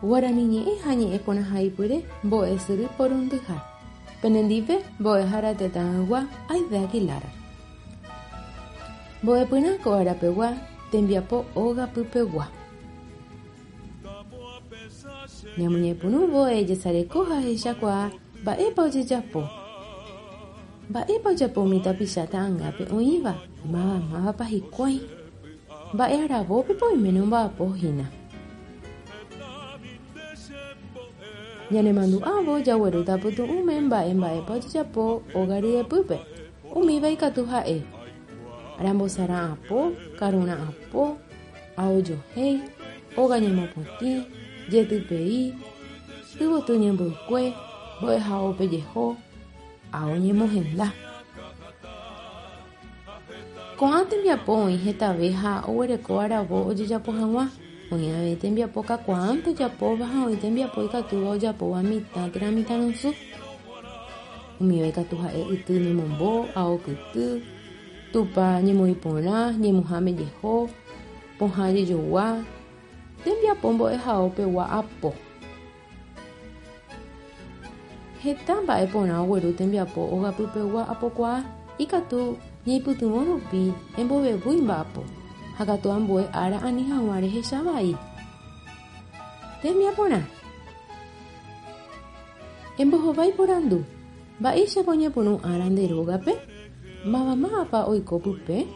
Guarani ñe'ẽ ha ñe'ẽporã haipyre mbo'esyry porundyha. Penendive mbo'ehára tetãygua Aide Aguilar. Mbo'epyrã ko arapegua tembiapo ogapypegua. Ñamoñepyrũvoi jesareko ha hechakuaa mba'épa ojejapo. Mba'épa ojapo umi tapicha ta'ãngápe oĩva mávapa hikuái. Mba'e aravópiko oiméne omba'apohína. Ñanemandu'ãvo jaguerúta pytu'ũme mba'épa ojejapo óga ryepýpe. Umíva ikatu ha'e. Rambosara'ãpo, karura'ãpo, aojohéi, óga ñemopotĩ, jetypei, yvoty ñembykue, mbo'ehaópe jeho, ao ñemohenda. Ko'ã tembiapo oĩ hetave ha oguereko aravo ojejapo hag̃ua. Oĩ avei tembiapo kakuaãnte ojapóva ha oĩ tembiapo ikatúva ojapóva mitã térã mitãrosu. Umíva ikatu ha'e yty ñemombo, ao kyty, tupa ñemoĩ porã, ñemuhãme jeho, pohã jejogua, tembiapo mbo'ehaópegua apo. Heta mba'e porã ogueru tembiapo ogapypegua apokuaa ikatu ñeipytyvõ rupi embovevúi mba'apo ha katu ambue ára ani hag̃ua rehecha vai. Tembiaporã embohovái porandu. Mba'éichapa oñepyrũ ára nde rógape. Mávapa oiko pype.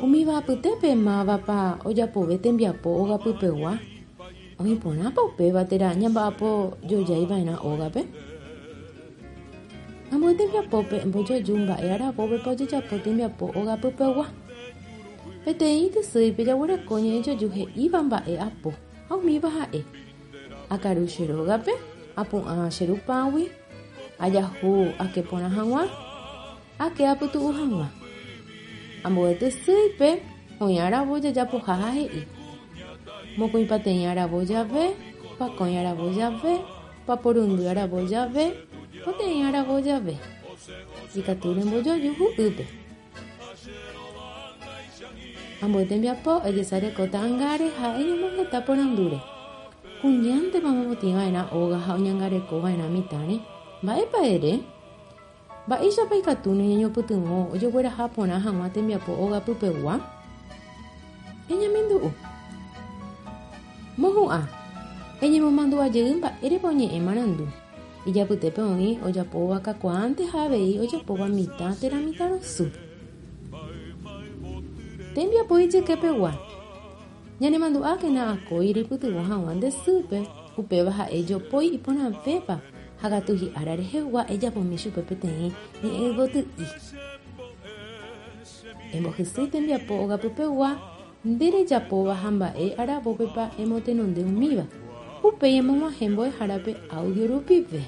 Umíva apytépe mávapa ojapove tembiapo ogapypegua. Oĩ porãpa upéva térã ñamba'apo jojaiva'erã ógape. Ambue tembiapópe embojoju mba'e aravópepa ojejapo tembiapo ogapypegua. Peteĩ tysýipe jaguereko ñe'ẽjoju he'íva mba'e apo ha umíva ha'e. Akaru che rógape, apu'ã che rupãgui, ajahu ake porã hag̃ua, ake apytu'u hag̃ua. Ambue tysýipe oĩ aravo jajapoha ha he'i. Mokõi pateĩ aravo jave, pakõi aravo jave, paporundy aravo jave, poteĩ aravo jave. Ikatu rembojoju hu'ýpe. Ambue tembiapo ejesareko ta'ãngáre ha eñemoheta porandúre. Kuñántema momotĩva'erã óga ha oñangarekova'erã mitãre. Mba'épa ere? Mba'éichapa ikatu neñañopytyvõ ojogueraha porã hag̃ua tembiapo ogapypegua. Eñemindu'u. Mohu'ã. Eñemomandu'ajey mba'érepa oñe'ẽ marandu. Ijapytépe oĩ ojapóva kakuaãnte ha avei ojapóva mitã térã mitãrosu. Tembiapo ijykepegua. Ñanemandu'ákena akói rypytyvõ hag̃ua nde sýpe upéva ha'e jopói iporãvépa ha katu hi'ára rehegua ejapomi chupe peteĩ ñe'ẽyvoty'i. Embohysýi tembiapo ogapypegua nderejapóva ha mba'e aravópepa emotenonde umíva. Upéi emog̃uahẽ mbo'ehárape audio rupive.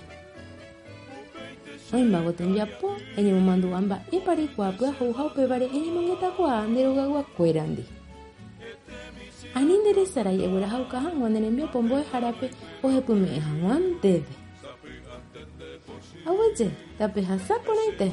Oĩmbávo tembiapo eñemomandu'a mba'épa reikuaa pyahu ha upévare eñemongetakuaa nde rogayguakuérandi. Ani nderesarái eguerahauka hag̃ua nde rembiapo mbo'ehárape ohepyme'ẽ hag̃ua ndéve. Agueje, tape hasapuraite.